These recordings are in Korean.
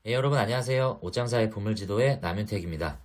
여러분 안녕하세요. 옷장사의 보물지도의 남윤택입니다.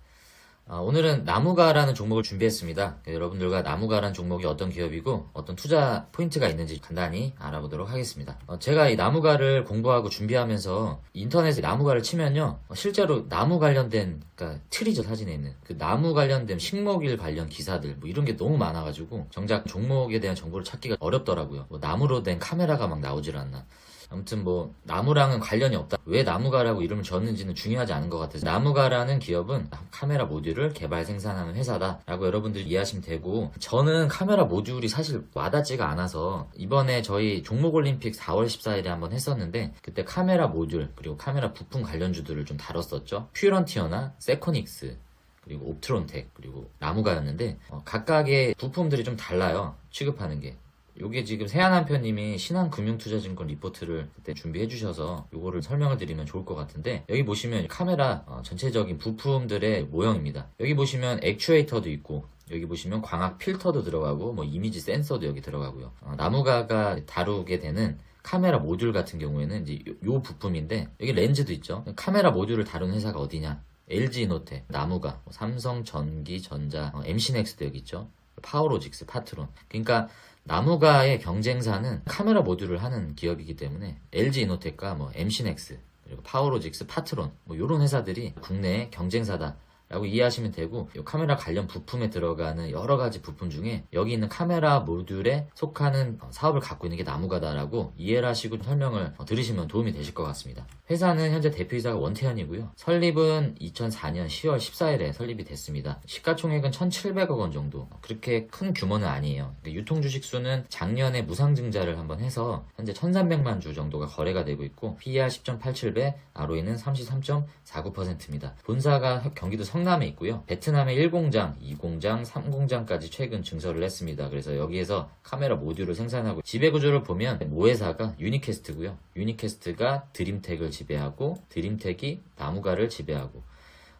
오늘은 나무가라는 종목을 준비했습니다. 여러분들과 나무가라는 종목이 어떤 기업이고 어떤 투자 포인트가 있는지 간단히 알아보도록 하겠습니다. 제가 이 나무가를 공부하고 준비하면서 인터넷에 나무가를 치면요, 실제로 나무 관련된, 그러니까 트리저 사진에 있는 그 나무 관련된 식목일 관련 기사들 뭐 이런 게 너무 많아가지고 정작 종목에 대한 정보를 찾기가 어렵더라고요. 뭐 나무로 된 카메라가 막 나오질 않나. 아무튼 뭐 나무랑은 관련이 없다. 왜 나무가라고 이름을 지었는지는 중요하지 않은 것 같아서, 나무가라는 기업은 카메라 모듈을 개발 생산하는 회사다 라고 여러분들이 이해하시면 되고, 저는 카메라 모듈이 사실 와닿지가 않아서 이번에 저희 종목올림픽 4월 14일에 한번 했었는데, 그때 카메라 모듈 그리고 카메라 부품 관련주들을 좀 다뤘었죠. 퓨런티어나 세코닉스 그리고 옵트론텍 그리고 나무가였는데, 각각의 부품들이 좀 달라요, 취급하는 게. 요게 지금 세한한표님이 신한금융투자증권 리포트를 그때 준비해 주셔서 요거를 설명을 드리면 좋을 것 같은데, 여기 보시면 카메라 전체적인 부품들의 모형입니다. 여기 보시면 액추에이터도 있고, 여기 보시면 광학 필터도 들어가고 뭐 이미지 센서도 여기 들어가고요. 나무가가 다루게 되는 카메라 모듈 같은 경우에는 이제 요 부품인데, 여기 렌즈도 있죠. 카메라 모듈을 다루는 회사가 어디냐? LG이노텍, 나무가, 삼성전기전자, MC넥스도 여기 있죠. 파워로직스, 파트론. 그러니까 나무가의 경쟁사는 카메라 모듈을 하는 기업이기 때문에 LG이노텍과 뭐 MC넥스 그리고 파워로직스, 파트론 뭐 이런 회사들이 국내의 경쟁사다 라고 이해하시면 되고, 이 카메라 관련 부품에 들어가는 여러 가지 부품 중에 여기 있는 카메라 모듈에 속하는 사업을 갖고 있는 게 나무가다라고 이해를 하시고 설명을 들으시면 도움이 되실 것 같습니다. 회사는 현재 대표이사가 원태현이고요. 설립은 2004년 10월 14일에 설립이 됐습니다. 시가총액은 1,700억 원 정도. 그렇게 큰 규모는 아니에요. 유통 주식수는 작년에 무상증자를 한번 해서 현재 1,300만 주 정도가 거래가 되고 있고, PER 10.87배, ROE는 33.49%입니다. 본사가 경기도 성남에 있고요. 베트남의 1공장, 2공장, 3공장까지 최근 증설을 했습니다. 그래서 여기에서 카메라 모듈을 생산하고, 지배구조를 보면 모회사가 유니캐스트고요. 유니캐스트가 드림텍을 지배하고, 드림텍이 나무가를 지배하고,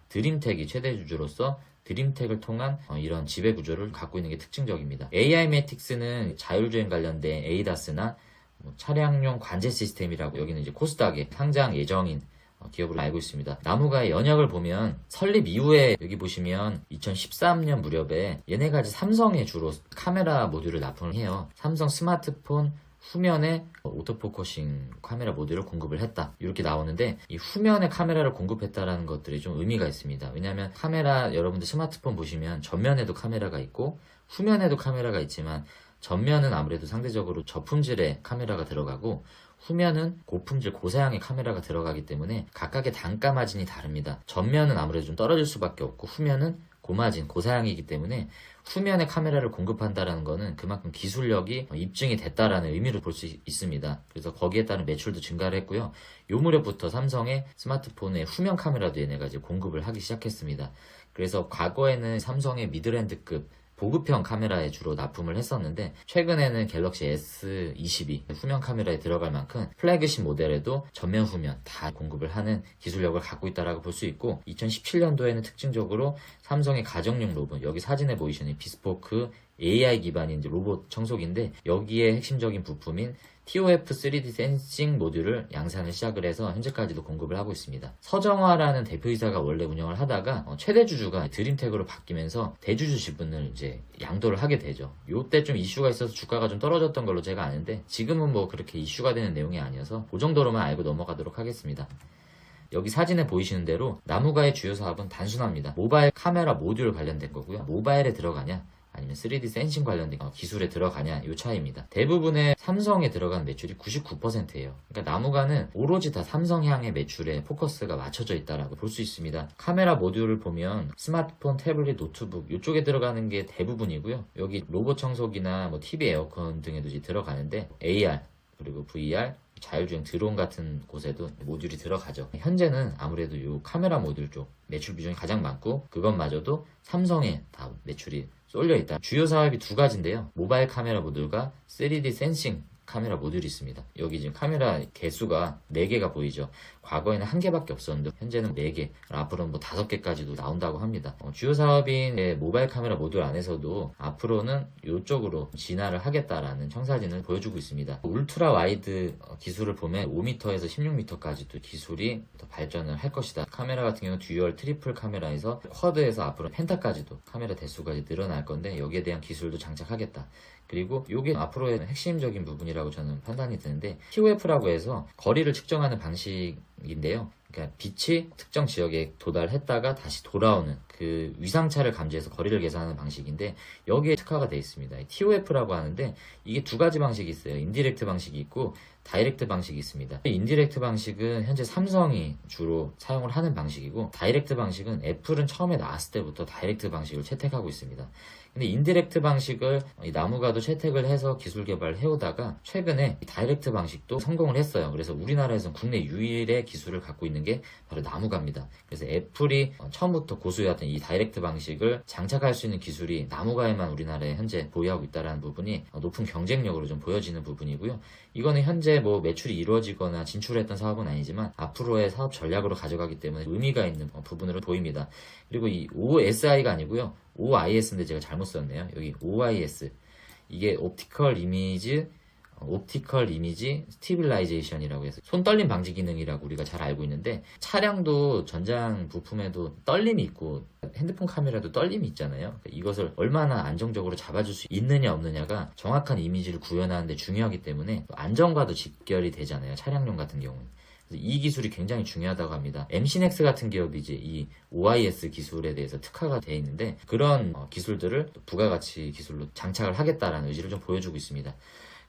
드림텍이 최대 주주로서 드림텍을 통한 이런 지배구조를 갖고 있는 게 특징적입니다. AI매틱스는 자율주행 관련된 에이다스나 차량용 관제 시스템이라고, 여기는 이제 코스닥에 상장 예정인 기업으로 알고 있습니다. 나무가의 연약을 보면 설립 이후에 여기 보시면 2013년 무렵에 얘네가 이제 삼성에 주로 카메라 모듈을 납품을 해요. 삼성 스마트폰 후면에 오토포커싱 카메라 모듈을 공급을 했다, 이렇게 나오는데, 이 후면에 카메라를 공급했다라는 것들이 좀 의미가 있습니다. 왜냐하면 카메라, 여러분들 스마트폰 보시면 전면에도 카메라가 있고 후면에도 카메라가 있지만, 전면은 아무래도 상대적으로 저품질의 카메라가 들어가고 후면은 고품질 고사양의 카메라가 들어가기 때문에 각각의 단가 마진이 다릅니다. 전면은 아무래도 좀 떨어질 수밖에 없고 후면은 고마진, 고사양이기 때문에 후면에 카메라를 공급한다라는 거는 그만큼 기술력이 입증이 됐다라는 의미를 볼 수 있습니다. 그래서 거기에 따른 매출도 증가를 했고요. 요 무렵부터 삼성의 스마트폰의 후면 카메라도 얘네가 이제 공급을 하기 시작했습니다. 그래서 과거에는 삼성의 미드랜드급 보급형 카메라에 주로 납품을 했었는데, 최근에는 갤럭시 S22 후면 카메라에 들어갈 만큼 플래그십 모델에도 전면 후면 다 공급을 하는 기술력을 갖고 있다라고 볼 수 있고, 2017년도에는 특징적으로 삼성의 가정용 로봇, 여기 사진에 보이시는 비스포크 AI 기반인 이제 로봇 청소기인데, 여기에 핵심적인 부품인 TOF 3D 센싱 모듈을 양산을 시작을 해서 현재까지도 공급을 하고 있습니다. 서정화라는 대표이사가 원래 운영을 하다가 최대 주주가 드림텍으로 바뀌면서 대주주 지분을 이제 양도를 하게 되죠. 요때 좀 이슈가 있어서 주가가 좀 떨어졌던 걸로 제가 아는데, 지금은 뭐 그렇게 이슈가 되는 내용이 아니어서 그 정도로만 알고 넘어가도록 하겠습니다. 여기 사진에 보이시는 대로 나무가의 주요 사업은 단순합니다. 모바일 카메라 모듈 관련된 거고요. 모바일에 들어가냐 아니면 3D 센싱 관련된 기술에 들어가냐, 이 차이입니다. 대부분의 삼성에 들어간 매출이 99%예요. 그러니까 나무가는 오로지 다 삼성향의 매출에 포커스가 맞춰져 있다라고 볼 수 있습니다. 카메라 모듈을 보면 스마트폰, 태블릿, 노트북 이쪽에 들어가는 게 대부분이고요. 여기 로봇 청소기나 뭐 TV, 에어컨 등에도 이제 들어가는데, AR 그리고 VR, 자율주행 드론 같은 곳에도 모듈이 들어가죠. 현재는 아무래도 이 카메라 모듈 쪽 매출 비중이 가장 많고, 그것마저도 삼성에 다 매출이 쏠려 있다. 주요 사업이 두 가지인데요. 모바일 카메라 모듈과 3D 센싱 카메라 모듈이 있습니다. 여기 지금 카메라 개수가 4개가 보이죠. 과거에는 1개밖에 없었는데 현재는 4개, 앞으로는 뭐 5개까지도 나온다고 합니다. 주요 사업인 모바일 카메라 모듈 안에서도 앞으로는 이쪽으로 진화를 하겠다라는 청사진을 보여주고 있습니다. 울트라 와이드 기술을 보면 5m에서 16m까지도 기술이 더 발전을 할 것이다. 카메라 같은 경우는 듀얼 트리플 카메라에서 쿼드에서 앞으로 펜타까지도 카메라 대수가 늘어날 건데 여기에 대한 기술도 장착하겠다. 그리고 이게 앞으로의 핵심적인 부분이라고 저는 판단이 드는데 TOF라고 해서 거리를 측정하는 방식인데요. 그러니까 빛이 특정 지역에 도달했다가 다시 돌아오는 그 위상차를 감지해서 거리를 계산하는 방식인데 여기에 특화가 되어 있습니다. TOF라고 하는데 이게 두 가지 방식이 있어요. 인디렉트 방식이 있고 다이렉트 방식이 있습니다. 인디렉트 방식은 현재 삼성이 주로 사용을 하는 방식이고 다이렉트 방식은 애플은 처음에 나왔을 때부터 다이렉트 방식을 채택하고 있습니다. 근데 인디렉트 방식을 나무가도 채택을 해서 기술 개발을 해오다가 최근에 다이렉트 방식도 성공을 했어요. 그래서 우리나라에서는 국내 유일의 기술을 갖고 있는 게 바로 나무가입니다. 그래서 애플이 처음부터 고수해왔던 이 다이렉트 방식을 장착할 수 있는 기술이 나무가에만 우리나라에 현재 보유하고 있다는 부분이 높은 경쟁력으로 좀 보여지는 부분이고요. 이거는 현재 뭐 매출이 이루어지거나 진출했던 사업은 아니지만 앞으로의 사업 전략으로 가져가기 때문에 의미가 있는 부분으로 보입니다. 그리고 이 OSI가 아니고요. OIS인데 제가 잘못 썼네요. 여기 OIS. 이게 옵티컬 이미지 스티빌라이제이션이라고 해서 손 떨림 방지 기능이라고 우리가 잘 알고 있는데 차량도 전장 부품에도 떨림이 있고 핸드폰 카메라도 떨림이 있잖아요. 이것을 얼마나 안정적으로 잡아줄 수 있느냐 없느냐가 정확한 이미지를 구현하는 데 중요하기 때문에 안정과도 직결이 되잖아요. 차량용 같은 경우는. 이 기술이 굉장히 중요하다고 합니다. MC넥스 같은 기업이 이제 이 OIS 기술에 대해서 특화가 되어 있는데 그런 기술들을 부가가치 기술로 장착을 하겠다라는 의지를 좀 보여주고 있습니다.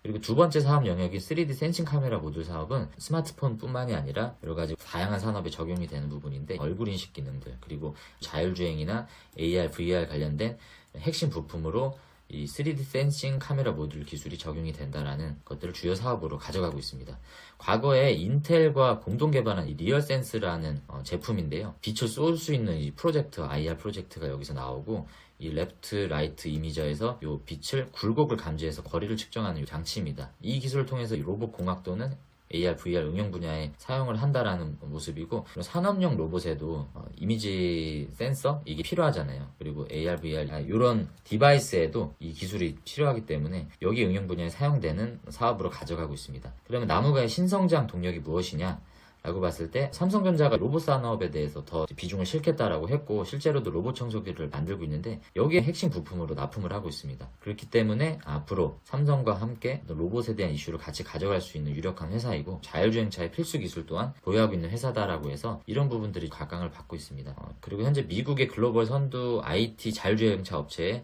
그리고 두 번째 사업 영역인 3D 센싱 카메라 모듈 사업은 스마트폰뿐만이 아니라 여러 가지 다양한 산업에 적용이 되는 부분인데 얼굴 인식 기능들 그리고 자율주행이나 AR, VR 관련된 핵심 부품으로 이 3D 센싱 카메라 모듈 기술이 적용이 된다라는 것들을 주요 사업으로 가져가고 있습니다. 과거에 인텔과 공동 개발한 이 리얼센스라는 제품인데요. 빛을 쏠 수 있는 이 프로젝터, IR 프로젝트가 여기서 나오고 이 레프트, 라이트 이미저에서 이 빛을 굴곡을 감지해서 거리를 측정하는 이 장치입니다. 이 기술을 통해서 이 로봇 공학도는 AR, VR 응용 분야에 사용을 한다라는 모습이고 산업용 로봇에도 이미지 센서 이게 필요하잖아요. 그리고 AR, VR 이런 디바이스에도 이 기술이 필요하기 때문에 여기 응용 분야에 사용되는 사업으로 가져가고 있습니다. 그러면 나무가의 신성장 동력이 무엇이냐? 라고 봤을 때 삼성전자가 로봇 산업에 대해서 더 비중을 싣겠다라고 했고 실제로도 로봇 청소기를 만들고 있는데 여기에 핵심 부품으로 납품을 하고 있습니다. 그렇기 때문에 앞으로 삼성과 함께 로봇에 대한 이슈를 같이 가져갈 수 있는 유력한 회사이고 자율주행차의 필수 기술 또한 보유하고 있는 회사다라고 해서 이런 부분들이 각광을 받고 있습니다. 그리고 현재 미국의 글로벌 선두 IT 자율주행차 업체에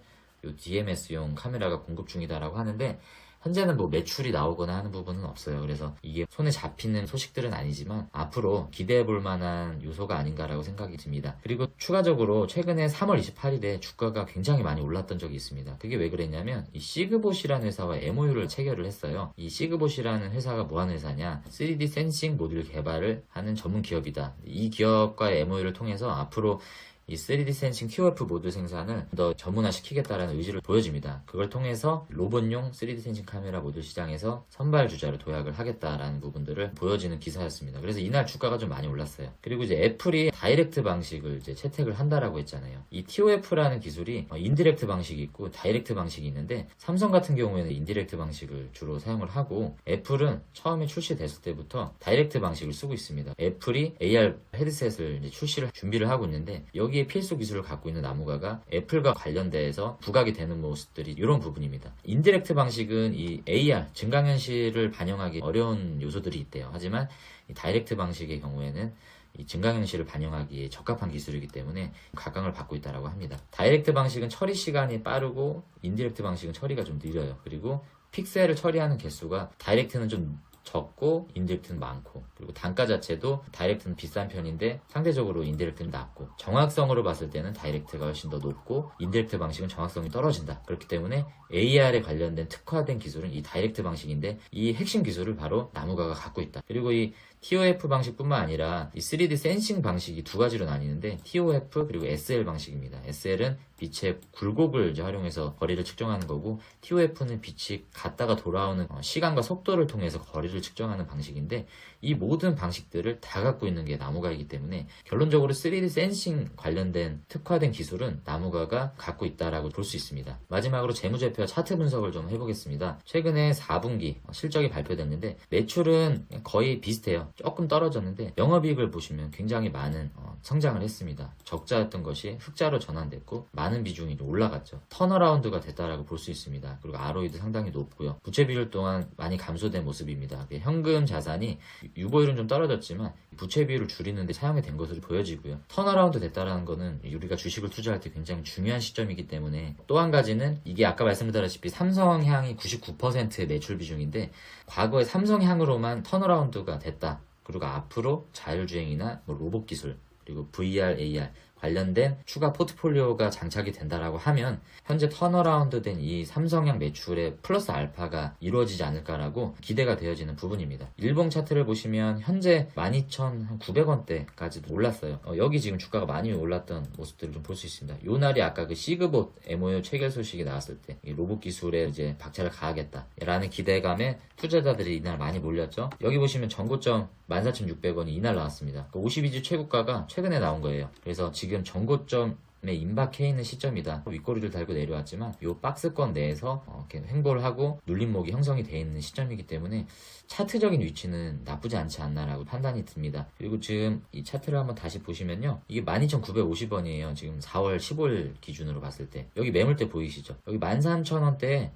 DMS용 카메라가 공급 중이다라고 하는데 현재는 뭐 매출이 나오거나 하는 부분은 없어요. 그래서 이게 손에 잡히는 소식들은 아니지만 앞으로 기대해 볼 만한 요소가 아닌가라고 생각이 듭니다. 그리고 추가적으로 최근에 3월 28일에 주가가 굉장히 많이 올랐던 적이 있습니다. 그게 왜 그랬냐면 이 시그봇이라는 회사와 MOU를 체결을 했어요. 이 시그봇이라는 회사가 뭐 하는 회사냐? 3D 센싱 모듈 개발을 하는 전문 기업이다. 이 기업과의 MOU를 통해서 앞으로 이 3D 센싱 QF 모듈 생산을 더 전문화시키겠다라는 의지를 보여줍니다. 그걸 통해서 로봇용 3D 센싱 카메라 모듈 시장에서 선발주자로 도약을 하겠다라는 부분들을 보여지는 기사였습니다. 그래서 이날 주가가 좀 많이 올랐어요. 그리고 이제 애플이 다이렉트 방식을 이제 채택을 한다라고 했잖아요. 이 TOF라는 기술이 인디렉트 방식이 있고 다이렉트 방식이 있는데 삼성 같은 경우에는 인디렉트 방식을 주로 사용을 하고 애플은 처음에 출시됐을 때부터 다이렉트 방식을 쓰고 있습니다. 애플이 AR 헤드셋을 이제 출시를 준비를 하고 있는데 여기에 필수 기술을 갖고 있는 나무가가 애플과 관련돼서 부각이 되는 모습들이 이런 부분입니다. 인디렉트 방식은 이 AR, 증강현실을 반영하기 어려운 요소들이 있대요. 하지만 이 다이렉트 방식의 경우에는 이 증강현실을 반영하기에 적합한 기술이기 때문에 각광을 받고 있다고 합니다. 다이렉트 방식은 처리 시간이 빠르고 인디렉트 방식은 처리가 좀 느려요. 그리고 픽셀을 처리하는 개수가 다이렉트는 좀 적고 인디렉트는 많고 그리고 단가 자체도 다이렉트는 비싼 편인데 상대적으로 인디렉트는 낮고 정확성으로 봤을 때는 다이렉트가 훨씬 더 높고 인디렉트 방식은 정확성이 떨어진다. 그렇기 때문에 AR에 관련된 특화된 기술은 이 다이렉트 방식인데 이 핵심 기술을 바로 나무가가 갖고 있다. 그리고 이 TOF 방식뿐만 아니라 이 3D 센싱 방식이 두 가지로 나뉘는데 TOF 그리고 SL 방식입니다. SL은 빛의 굴곡을 이제 활용해서 거리를 측정하는 거고, TOF는 빛이 갔다가 돌아오는 시간과 속도를 통해서 거리를 측정하는 방식인데, 이 모든 방식들을 다 갖고 있는 게 나무가이기 때문에 결론적으로 3D 센싱 관련된 특화된 기술은 나무가가 갖고 있다라고 볼 수 있습니다. 마지막으로 재무제표와 차트 분석을 좀 해보겠습니다. 최근에 4분기 실적이 발표됐는데 매출은 거의 비슷해요. 조금 떨어졌는데 영업이익을 보시면 굉장히 많은 성장을 했습니다. 적자였던 것이 흑자로 전환됐고 많은 비중이 올라갔죠. 턴어라운드가 됐다라고 볼 수 있습니다. 그리고 ROE도 상당히 높고요. 부채 비율 또한 많이 감소된 모습입니다. 현금 자산이 유보율은 좀 떨어졌지만 부채 비율을 줄이는 데 사용이 된 것으로 보여지고요. 턴어라운드 됐다라는 거는 우리가 주식을 투자할 때 굉장히 중요한 시점이기 때문에, 또 한 가지는 이게 아까 말씀드렸다시피 삼성향이 99% 매출 비중인데 과거에 삼성향으로만 턴어라운드가 됐다. 그리고 앞으로 자율주행이나 로봇 기술 그리고 VR, AR 관련된 추가 포트폴리오가 장착이 된다라고 하면 현재 턴어라운드 된 이 삼성향 매출의 플러스 알파가 이루어지지 않을까라고 기대가 되어지는 부분입니다. 일봉 차트를 보시면 현재 12,900원대까지도 올랐어요. 여기 지금 주가가 많이 올랐던 모습들을 좀 볼 수 있습니다. 요 날이 아까 그 시그봇 MOU 체결 소식이 나왔을 때 이 로봇 기술에 이제 박차를 가하겠다라는 기대감에 투자자들이 이날 많이 몰렸죠. 여기 보시면 전고점 14,600원이 이날 나왔습니다. 52주 최고가가 최근에 나온 거예요. 그래서 지금 전고점에 임박해 있는 시점이다. 윗꼬리를 달고 내려왔지만 이 박스권 내에서 이렇게 횡보를 하고 눌림목이 형성이 되어 있는 시점이기 때문에 차트적인 위치는 나쁘지 않지 않나라고 판단이 듭니다. 그리고 지금 이 차트를 한번 다시 보시면요, 이게 12,950원이에요. 지금 4월 15일 기준으로 봤을 때 여기 매물대 보이시죠? 여기 13,000원대에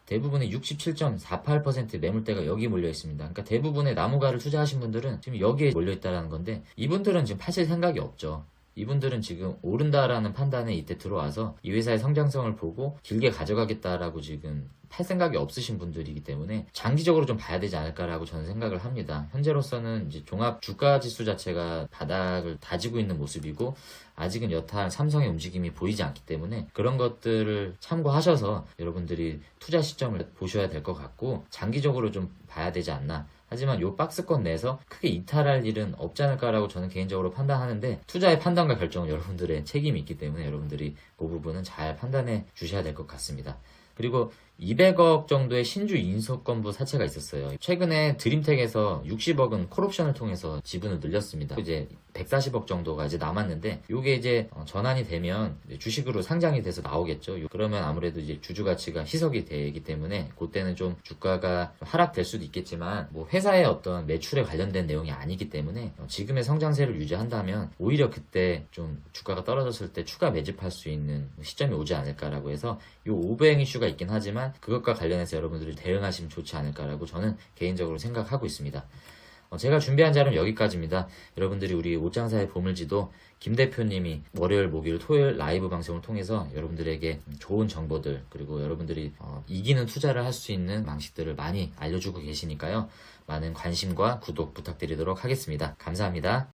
대부분의 67.48% 매물대가 여기 몰려 있습니다. 그러니까 대부분의 나무가를 투자하신 분들은 지금 여기에 몰려 있다는 건데, 이분들은 지금 파실 생각이 없죠. 이분들은 지금 오른다라는 판단에 이때 들어와서 이 회사의 성장성을 보고 길게 가져가겠다라고 지금 팔 생각이 없으신 분들이기 때문에 장기적으로 좀 봐야 되지 않을까라고 저는 생각을 합니다. 현재로서는 이제 종합 주가 지수 자체가 바닥을 다지고 있는 모습이고 아직은 여타 삼성의 움직임이 보이지 않기 때문에 그런 것들을 참고하셔서 여러분들이 투자 시점을 보셔야 될 것 같고, 장기적으로 좀 봐야 되지 않나. 하지만 이 박스권 내에서 크게 이탈할 일은 없지 않을까라고 저는 개인적으로 판단하는데, 투자의 판단과 결정은 여러분들의 책임이 있기 때문에 여러분들이 그 부분은 잘 판단해 주셔야 될 것 같습니다. 그리고 200억 정도의 신주 인수권부 사채가 있었어요. 최근에 드림텍에서 60억은 콜옵션을 통해서 지분을 늘렸습니다. 이제 140억 정도가 이제 남았는데, 요게 이제 전환이 되면 이제 주식으로 상장이 돼서 나오겠죠. 그러면 아무래도 이제 주주 가치가 희석이 되기 때문에 그때는 좀 주가가 하락될 수도 있겠지만, 뭐 회사의 어떤 매출에 관련된 내용이 아니기 때문에 지금의 성장세를 유지한다면 오히려 그때 좀 주가가 떨어졌을 때 추가 매집할 수 있는 시점이 오지 않을까라고 해서 요 오버행 이슈가 있긴 하지만 그것과 관련해서 여러분들이 대응하시면 좋지 않을까라고 저는 개인적으로 생각하고 있습니다. 제가 준비한 자료는 여기까지입니다. 여러분들이 우리 옷장사의 보물지도 김 대표님이 월요일, 목요일, 토요일 라이브 방송을 통해서 여러분들에게 좋은 정보들, 그리고 여러분들이 이기는 투자를 할 수 있는 방식들을 많이 알려주고 계시니까요. 많은 관심과 구독 부탁드리도록 하겠습니다. 감사합니다.